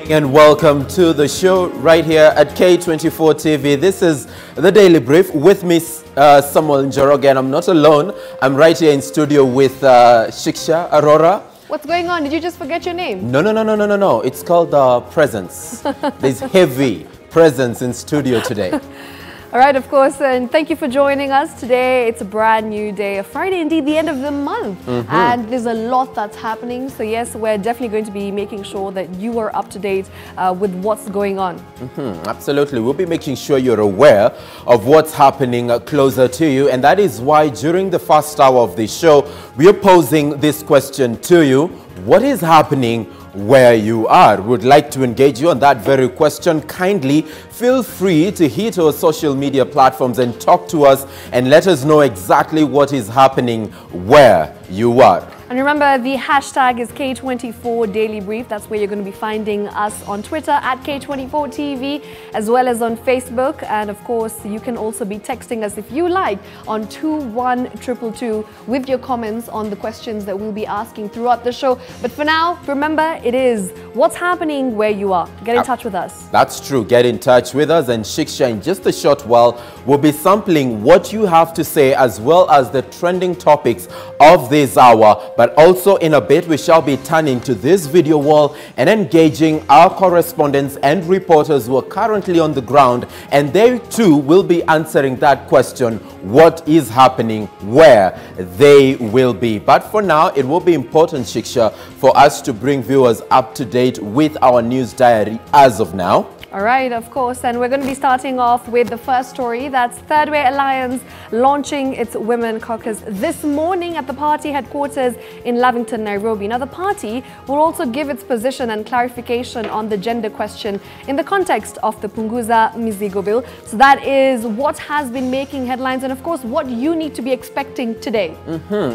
And welcome to the show right here at K24 TV. This is the Daily Brief with me, Samuel Njoroge, and I'm not alone. I'm right here in studio with Shiksha Arora. What's going on? Did you just forget your name? No. It's called presence. There's heavy presence in studio today. All right, of course, and thank you for joining us today. It's a brand new day, a Friday, indeed, the end of the month. And there's a lot that's happening. So yes, we're definitely going to be making sure that you are up to date with what's going on. Absolutely. We'll be making sure you're aware of what's happening closer to you. And that is why during the first hour of the show, we are posing this question to you. What is happening where you are? Would like to engage you on that very question. Kindly feel free to hit our social media platforms and talk to us and let us know exactly what is happening where you are. And remember, the hashtag is K24 Daily Brief. That's where you're going to be finding us on Twitter at K24 TV, as well as on Facebook. And of course, you can also be texting us if you like on 21222 with your comments on the questions that we'll be asking throughout the show. But for now, remember, it is what's happening where you are. Get in touch with us. That's true. Get in touch with us. And Shiksha, in just a short while, we'll be sampling what you have to say as well as the trending topics of this hour. But also in a bit, we shall be turning to this video wall and engaging our correspondents and reporters who are currently on the ground. And they too will be answering that question, what is happening where they will be. But for now, it will be important, Shiksha, for us to bring viewers up to date with our news diary as of now. All right, of course, and we're going to be starting off with the first story. That's Third Way Alliance launching its Women Caucus this morning at the party headquarters in Lavington, Nairobi. Now, the party will also give its position and clarification on the gender question in the context of the Punguza Mizigo Bill. So that is what has been making headlines and, of course, what you need to be expecting today.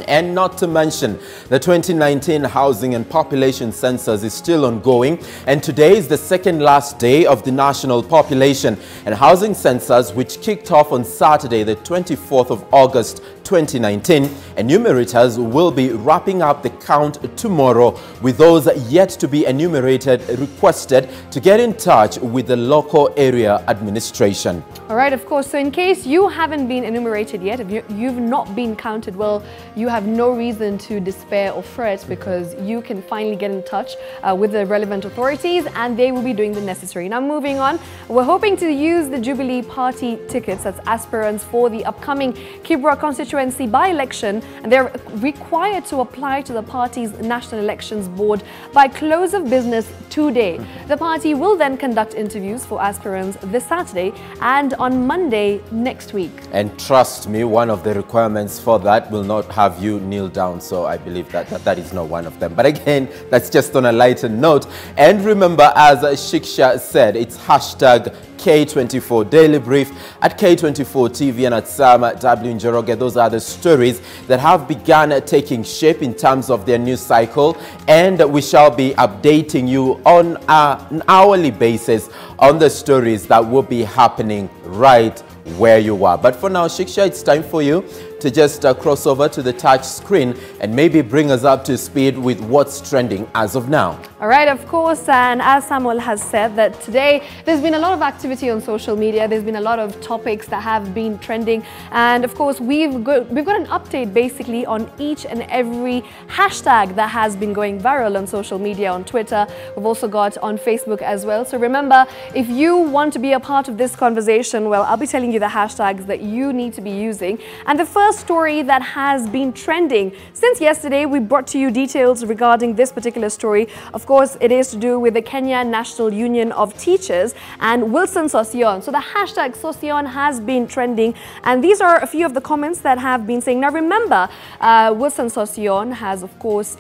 And not to mention, the 2019 Housing and Population Census is still ongoing, and today is the second last day of the National Population and Housing Census, which kicked off on Saturday, the 24th of August 2019. Enumerators will be wrapping up the count tomorrow, with those yet to be enumerated requested to get in touch with the local area administration. All right, of course. So in case you haven't been enumerated yet, if you've not been counted, well, you have no reason to despair or fret, because you can finally get in touch with the relevant authorities and they will be doing the necessary. Now, moving on, we're hoping to use the Jubilee Party tickets as aspirants for the upcoming Kibra constituency by-election, and they're required to apply to the party's National Elections Board by close of business today. The party will then conduct interviews for aspirants this Saturday and on Monday next week. And trust me, one of the requirements for that will not have you kneel down. So I believe that is not one of them. But again, that's just on a lighter note. And remember, as Shiksha said, it's hashtag K24 Daily Brief at K24 TV and at Sam W. Njoroge. Those are the stories that have begun taking shape in terms of their news cycle, and we shall be updating you on an hourly basis on the stories that will be happening right where you are. But for now, Shiksha, it's time for you to just cross over to the touch screen and maybe bring us up to speed with what's trending as of now. All right, of course, and as Samuel has said, that today there's been a lot of activity on social media. There's been a lot of topics that have been trending, and of course we've got an update basically on each and every hashtag that has been going viral on social media, on Twitter. We've also got on Facebook as well. So remember, if you want to be a part of this conversation, well, I'll be telling you the hashtags that you need to be using. And the first story that has been trending since yesterday, we brought to you details regarding this particular story. Of course, it is to do with the Kenya National Union of Teachers and Wilson Sossion. So the hashtag Sossion has been trending, and these are a few of the comments that have been saying. Now remember, Wilson Sossion has of course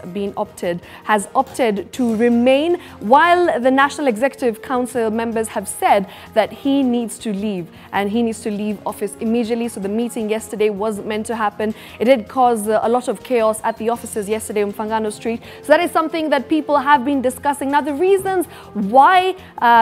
opted to remain, while the National Executive Council members have said that he needs to leave, and he needs to leave office immediately. So the meeting yesterday was meant meant to happen. It did cause a lot of chaos at the offices yesterday on Mfangano Street. So that is something that people have been discussing. Now, the reasons why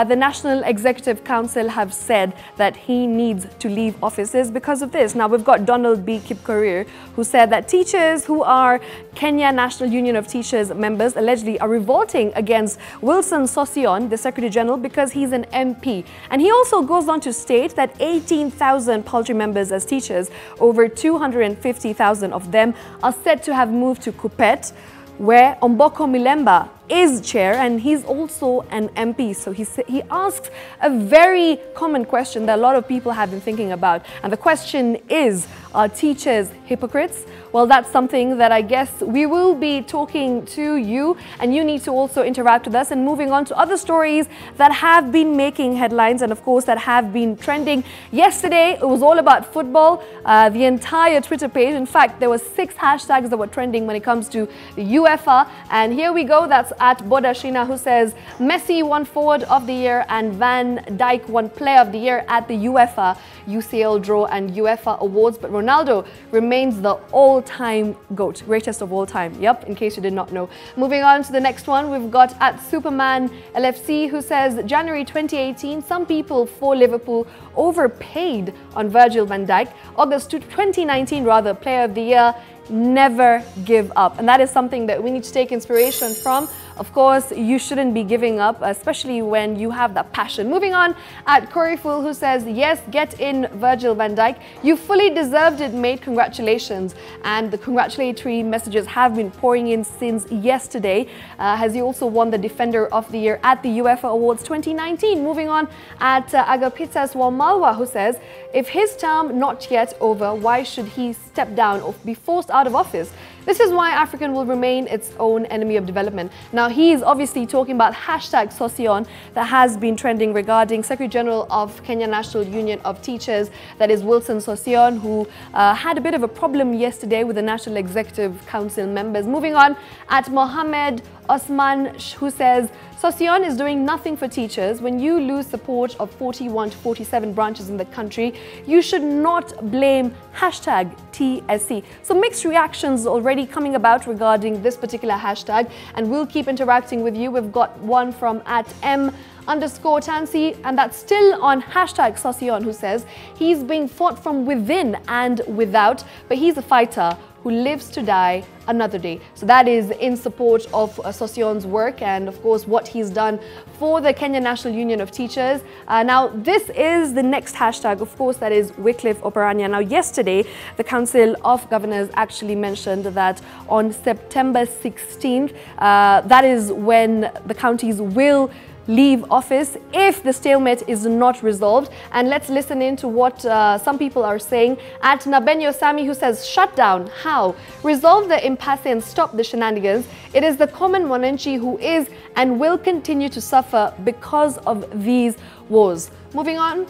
the National Executive Council have said that he needs to leave office is because of this. Now, we've got Donald B. Kipkorir, who said that teachers who are Kenya National Union of Teachers members allegedly are revolting against Wilson Sossion, the Secretary General, because he's an MP. And he also goes on to state that 18,000 poultry members as teachers, over 250,000 of them are said to have moved to Kupet, where Omboko Milemba is chair, and he's also an MP. So he asks a very common question that a lot of people have been thinking about. And the question is, are teachers hypocrites? Well, that's something that I guess we will be talking to you, and you need to also interact with us. And moving on to other stories that have been making headlines and of course that have been trending. Yesterday, it was all about football. The entire Twitter page, in fact, there were 6 hashtags that were trending when it comes to the UEFA. And here we go, that's at Boda Shina, who says Messi won Forward of the Year and Van Dijk won Player of the Year at the UEFA UCL Draw and UEFA Awards, but Ronaldo remains the all-time GOAT, greatest of all time. Yep, in case you did not know. Moving on to the next one, we've got at Superman LFC, who says January 2018, some people for Liverpool overpaid on Virgil van Dijk. August 2019, rather, Player of the Year. Never give up, and that is something that we need to take inspiration from. Of course, you shouldn't be giving up, especially when you have that passion. Moving on, at Coreyful, who says, yes, get in Virgil van Dijk. You fully deserved it, mate. Congratulations. And the congratulatory messages have been pouring in since yesterday, as he also won the Defender of the Year at the UEFA Awards 2019. Moving on, at Agapitas Wamalwa, who says, if his term not yet over, why should he step down or be forced out of office? This is why African will remain its own enemy of development. Now, he's obviously talking about hashtag Sossion that has been trending regarding Secretary General of Kenya National Union of Teachers, that is Wilson Sossion, who had a bit of a problem yesterday with the National Executive Council members. Moving on, at Mohammed Osman, who says, Sossion is doing nothing for teachers. When you lose support of 41 to 47 branches in the country, you should not blame hashtag TSC. So mixed reactions already coming about regarding this particular hashtag, and we'll keep interacting with you. We've got one from at M_Tansi, and that's still on hashtag Sossion, who says he's being fought from within and without, but he's a fighter who lives to die another day. So that is in support of Sosion's work and of course what he's done for the Kenya National Union of Teachers. Now this is the next hashtag, of course, that is Wycliffe Oparanya. Now yesterday the Council of Governors actually mentioned that on September 16th, that is when the counties will leave office if the stalemate is not resolved. And let's listen in to what some people are saying. At Nabenyo Sami, who says, shut down, how? Resolve the impasse and stop the shenanigans. It is the common Mwananchi who is and will continue to suffer because of these wars. Moving on.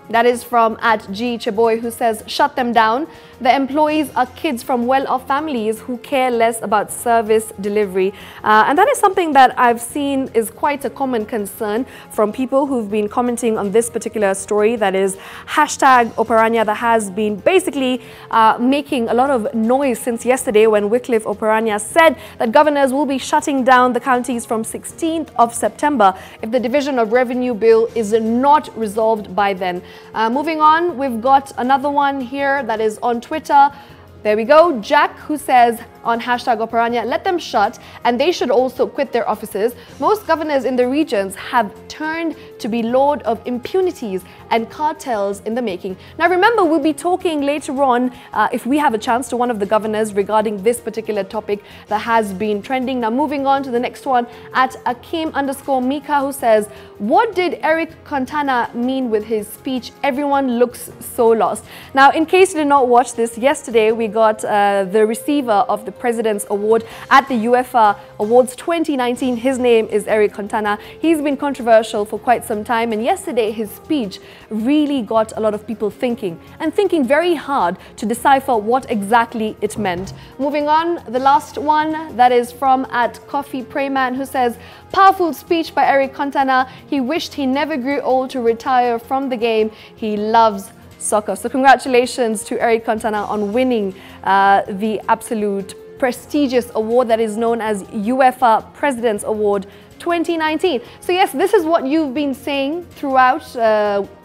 That is from at G Cheboy, who says, shut them down. The employees are kids from well-off families who care less about service delivery. And that is something that I've seen is quite a common concern from people who've been commenting on this particular story. That is hashtag Oparanya, that has been basically making a lot of noise since yesterday when Wycliffe Oparanya said that governors will be shutting down the counties from 16th of September if the Division of Revenue Bill is not resolved by then. Moving on, we've got another one here that is on Twitter. There we go. Jack, who says on hashtag Oparanya, let them shut and they should also quit their offices. Most governors in the regions have turned to be lord of impunities and cartels in the making. Now remember, we'll be talking later on, if we have a chance, to one of the governors regarding this particular topic that has been trending. Now moving on to the next one, at Akim_Mika, who says, what did Eric Cantona mean with his speech? Everyone looks so lost. Now, in case you did not watch this, yesterday we got the receiver of the President's Award at the UEFA Awards 2019. His name is Eric Cantona. He's been controversial for quite some time, and yesterday his speech really got a lot of people thinking very hard to decipher what exactly it meant. Moving on, the last one, that is from at Coffee Prayman, who says, powerful speech by Eric Cantona. He wished he never grew old to retire from the game he loves soccer. So congratulations to Eric Cantona on winning the absolute prestigious award that is known as UEFA President's Award 2019. So yes, this is what you've been saying throughout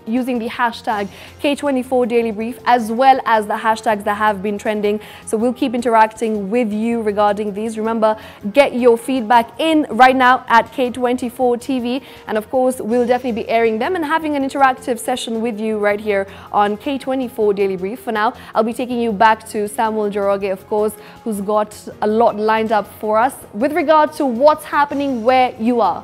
using the hashtag K24 Daily Brief, as well as the hashtags that have been trending. So we'll keep interacting with you regarding these. Remember, get your feedback in right now at K24 TV. And of course, we'll definitely be airing them and having an interactive session with you right here on K24 Daily Brief. For now, I'll be taking you back to Samuel Joroge, of course, who's got a lot lined up for us with regard to what's happening where you are.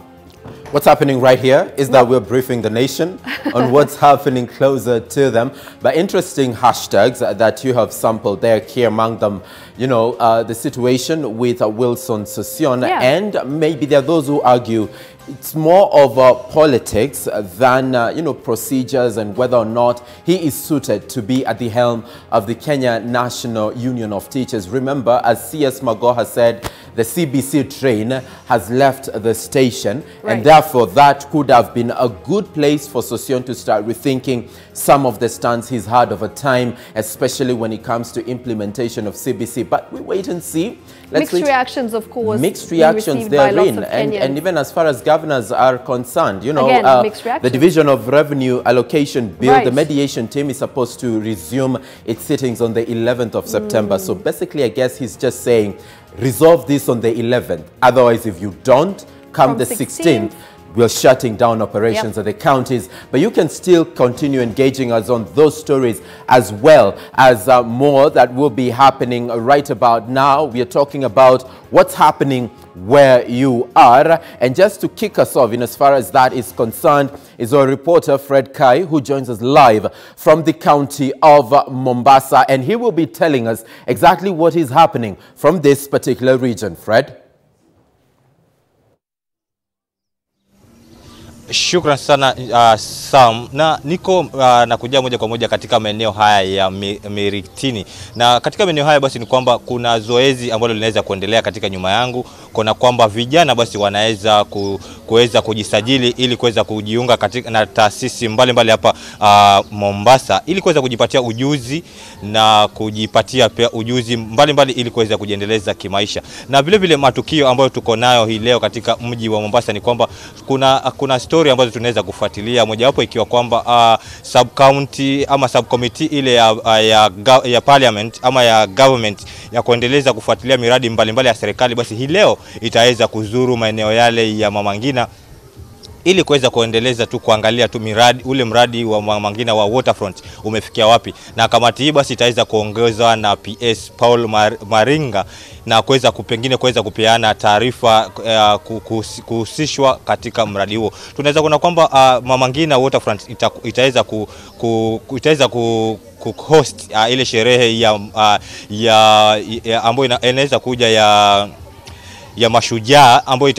What's happening right here is that we're briefing the nation on what's happening closer to them. But interesting hashtags that you have sampled there, key among them, you know, the situation with Wilson Sossion. Yeah. And maybe there are those who argue it's more of politics than, you know, procedures and whether or not he is suited to be at the helm of the Kenya National Union of Teachers. Remember, as C.S. Mago has said, the CBC train has left the station, right, and therefore that could have been a good place for Sossion to start rethinking some of the stands he's had over time, especially when it comes to implementation of CBC. But we wait and see. Mixed reactions, of course. Mixed reactions therein, and even as far as governors are concerned, you know, again, the Division of Revenue Allocation Bill, right, the mediation team is supposed to resume its sittings on the 11th of September. So basically, I guess he's just saying, resolve this on the 11th. Otherwise, if you don't, come from the 16th, we're shutting down operations at the counties. But you can still continue engaging us on those stories as well as more that will be happening right about now. We are talking about what's happening where you are. And just to kick us off in as far as that is concerned is our reporter Fred Kai, who joins us live from the county of Mombasa. And he will be telling us exactly what is happening from this particular region. Fred? Shukran sana Sam, na niko nakuja moja kwa moja katika maeneo haya ya Miritini, na katika maeneo haya basi ni kwamba kuna zoezi ambalo linaweza kuendelea katika nyuma yangu, kuna kwamba vijana basi wanaweza kuweza kujisajili ili kuweza kujiunga katika na taasisi mbalimbali hapa Mombasa ili kuweza kujipatia ujuzi na kujipatia pia ujuzi mbalimbali ili kuweza kujiendeleza kimaisha. Na vile vile matukio ambayo tuko nayo hii leo katika mji wa Mombasa ni kwamba kuna story ambazo tunaweza kufuatilia, mojawapo ikiwa kwamba sub county ama sub committee ile ya parliament ama ya government ya kuendeleza kufuatilia miradi mbalimbali ya serikali basi hii leo itaweza kuzuru maeneo yale ya Mama Ngina ili kuweza kuendeleza tu kuangalia tu ule mradi wa Mama Ngina wa waterfront umefikia wapi. Na kamati hii basi itaweza kuongezwa na PS Paul Maringa na kuweza kuweza kupeana taarifa kuhusishwa katika mradi huo. Tunaweza kuona kwamba Mama Ngina waterfront itaweza host ile sherehe ambayo inaweza kuja ya mashujaa ambayo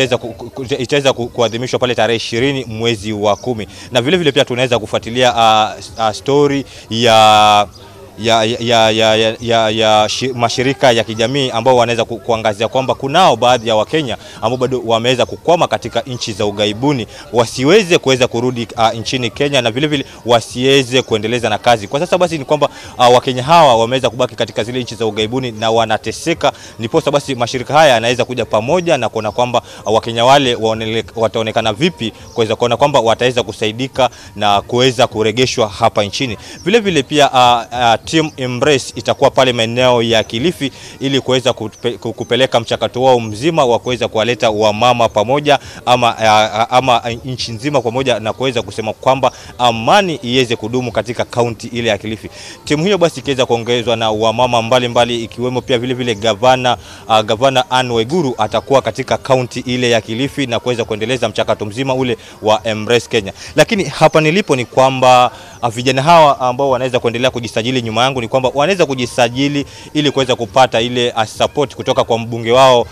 itaweza kuadhimishwa pale tarehe 20 mwezi wa 10. Na vile vile pia tunaweza kufuatilia story ya mashirika ya kijamii ambao wanaweza kuangazia kwamba kunao baadhi ya Wakenya ambao bado wameweza kukwama katika nchi za ugaibuni, wasiweze kuweza kurudi nchini Kenya na vile vile wasiweze kuendeleza na kazi. Kwa sasa basi ni kwamba Wakenya hawa wameweza kubaki katika zile nchi za ugaibuni na wanateseka, ndipo basi mashirika haya yanaweza kuja pamoja na kuona kwamba Wakenya wale wataonekana vipi, kuweza kuona kwamba wataweza kusaidika na kuweza kuregeshwa hapa nchini. Vile vile pia Team Embrace itakuwa pale maeneo ya Kilifi ili kuweza kupeleka mchakato wao mzima wa kuweza kuwaleta wamama pamoja ama nchi nzima pamoja na kuweza kusema kwamba amani iweze kudumu katika kaunti ile ya Kilifi. Timu hiyo basi ikiweza kuongezwa na wamama mbalimbali ikiwemo pia vile vile gavana Anne Waiguru atakuwa katika kaunti ile ya Kilifi na kuweza kuendeleza mchakato mzima ule wa Embrace Kenya. Lakini hapa nilipo ni kwamba vijana hawa ambao wanaweza kuendelea kujisajili nyuma yangu ni kwamba wanaweza kujisajili ili kuweza kupata ile support kutoka kwa mbunge wao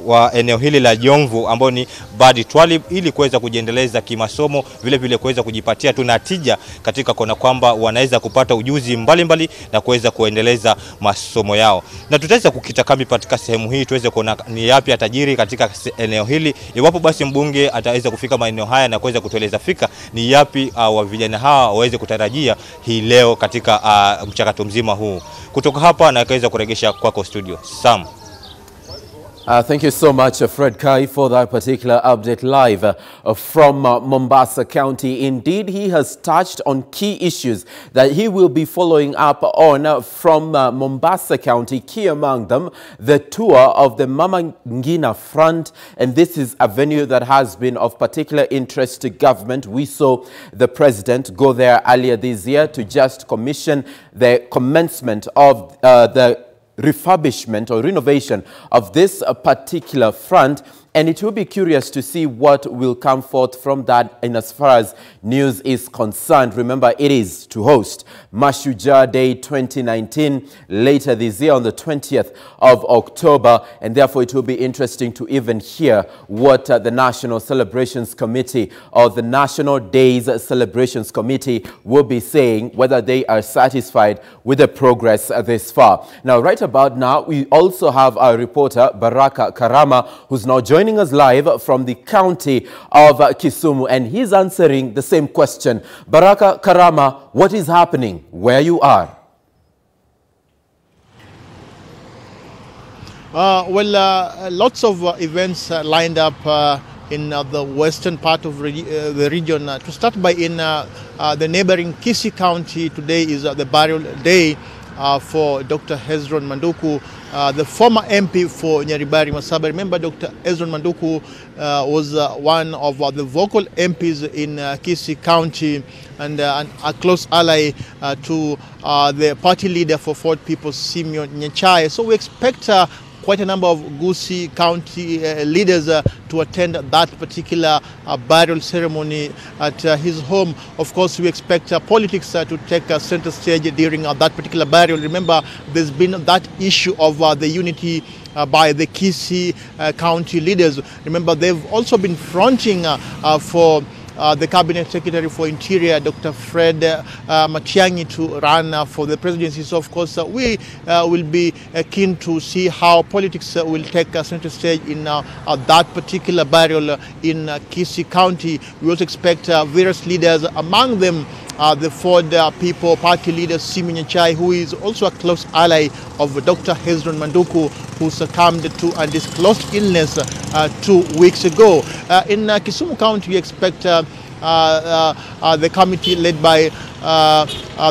wa eneo hili la Jomvu ambao ni Badi Twalib ili kuweza kujiendeleza kimasomo, vile vile kuweza kujipatia tu natija katika kona kwamba wanaweza kupata ujuzi mbalimbali na kuweza kuendeleza masomo yao. Na tutaweza kukita kambi katika sehemu hii tuweze kuona ni yapi atajiri katika eneo hili. Iwapo basi mbunge ataweza kufika maeneo haya na kuweza kutueleza fika ni yapi wa vijana hawa waweze kutarajia hii leo katika mchakato mzima huu. Kutoka hapa naweza kuregesha kwako studio. Sam. Thank you so much, Fred Kai, for that particular update live from Mombasa County. Indeed, he has touched on key issues that he will be following up on from Mombasa County, key among them, the tour of the Mama Ngina Front. And this is a venue that has been of particular interest to government. We saw the president go there earlier this year to just commission the commencement of the refurbishment or renovation of this particular front, and it will be curious to see what will come forth from that in as far as news is concerned. Remember, it is to host Mashujaa Day 2019 later this year on the 20th of October, and therefore it will be interesting to even hear what the National Celebrations Committee or the National Days Celebrations Committee will be saying, whether they are satisfied with the progress this far. Now, right about now, we also have our reporter Baraka Karama, who's now joining us live from the county of Kisumu, and he's answering the same question. Baraka Karama, what is happening where you are? Lots of events lined up in the western part of the region. To start by, in the neighboring Kisii County, today is the burial day for Dr. Hezron Manduku, the former MP for Nyaribari Masaba. Remember, Dr. Hezron Manduku was one of the vocal MPs in Kisii County, and a close ally to the party leader for Ford People, Simeon Nyachae. So we expect quite a number of Gusii County leaders to attend that particular burial ceremony at his home. Of course, we expect politics to take center stage during that particular burial. Remember, there's been that issue of the unity by the Kisii County leaders. Remember, they've also been fronting for the Cabinet Secretary for Interior, Dr. Fred Matiang'i, to run for the presidency. So, of course, we will be keen to see how politics will take center stage in that particular burial in Kisii County. We also expect various leaders, among them the Ford People Party leader Simeon Nyachae, who is also a close ally of Dr. Hezron Manduku, who succumbed to undisclosed illness 2 weeks ago. In Kisumu County, we expect the committee led by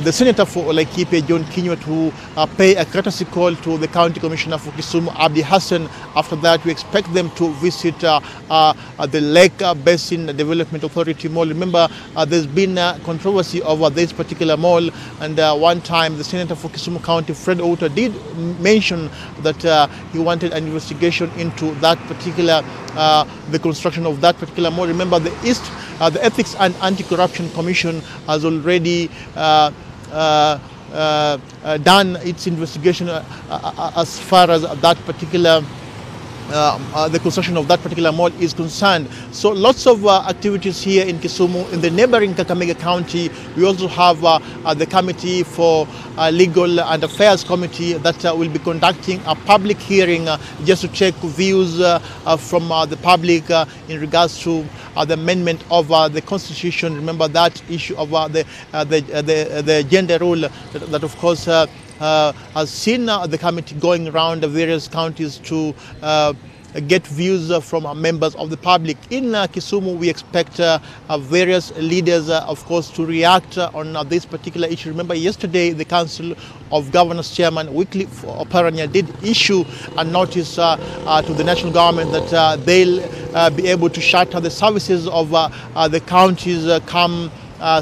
the Senator for Laikipia, John Kinyua, to pay a courtesy call to the County Commissioner for Kisumu, Abdi Hassan. After that, we expect them to visit the Lake Basin Development Authority Mall. Remember, there's been controversy over this particular mall, and one time the Senator for Kisumu County, Fred Outa, did mention that he wanted an investigation into that particular, the construction of that particular mall. Remember, the Ethics and Anti-Corruption Commission has already done its investigation as far as that particular the construction of that particular mall is concerned. So lots of activities here in Kisumu. In the neighboring Kakamega County, we also have the Committee for Legal and Affairs Committee that will be conducting a public hearing just to check views from the public in regards to the amendment of the Constitution. Remember that issue of the gender rule that of course has seen the committee going around the various counties to get views from members of the public. In Kisumu, we expect various leaders, of course, to react on this particular issue. Remember, yesterday, the Council of Governors Chairman Wycliffe Oparanya did issue a notice to the national government that they'll be able to shutter the services of the counties come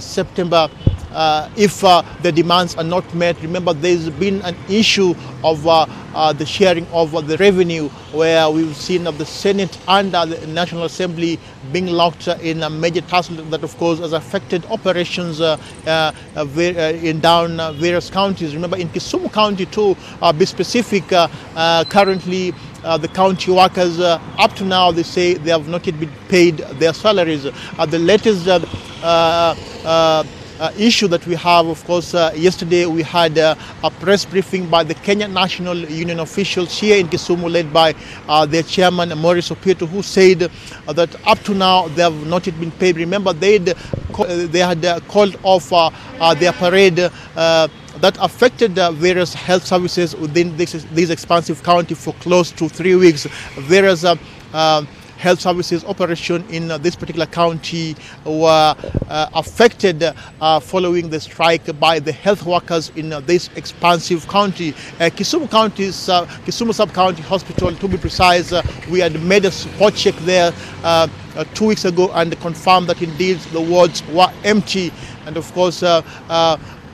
September if the demands are not met. Remember, there's been an issue of the sharing of the revenue, where we've seen the Senate and the National Assembly being locked in a major tussle that, of course, has affected operations in down various counties. Remember, in Kisumu County, to be specific, currently the county workers, up to now, they say they have not yet been paid their salaries. The latest issue that we have, of course, yesterday we had a press briefing by the Kenya National Union officials here in Kisumu, led by their chairman, Maurice Opieto, who said that up to now they have not yet been paid. Remember, they had called off their parade that affected various health services within this expansive county for close to 3 weeks. Various health services operation in this particular county were affected following the strike by the health workers in this expansive county. Kisumu Sub-County Hospital, to be precise, we had made a spot check there 2 weeks ago and confirmed that indeed the wards were empty, and of course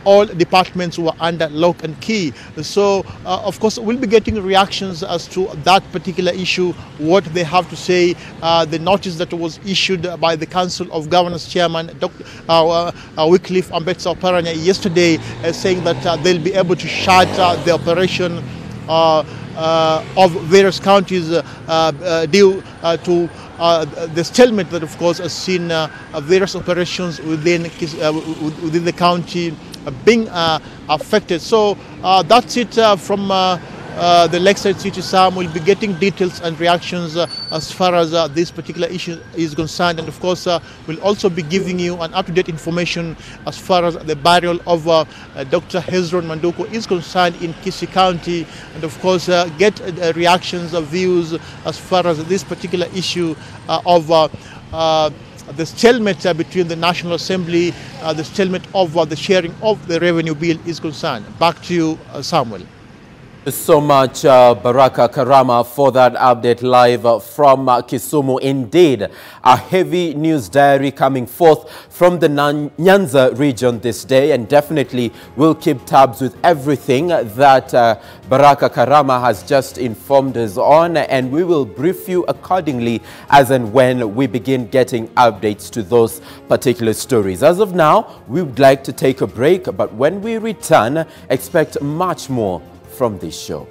all departments were under lock and key. So, of course, we'll be getting reactions as to that particular issue, what they have to say. The notice that was issued by the Council of Governors Chairman, Dr. Wycliffe Ambetsa Oparanya, yesterday, saying that they'll be able to shut the operation of various counties due to the stalemate that, of course, has seen various operations within the county being affected. So that's it from the Lakeside City. Sam will be getting details and reactions as far as this particular issue is concerned, and of course we'll also be giving you an up-to-date information as far as the burial of Dr. Hezron Manduko is concerned in Kisii County, and of course get reactions or views as far as this particular issue of the stalemate between the National Assembly, the stalemate of the sharing of the revenue bill is concerned. Back to you, Samuel. So much, Baraka Karama, for that update live from Kisumu. Indeed, a heavy news diary coming forth from the Nyanza region this day, and definitely we'll keep tabs with everything that Baraka Karama has just informed us on, and we will brief you accordingly as and when we begin getting updates to those particular stories. As of now, we would like to take a break, but when we return, expect much more from this show.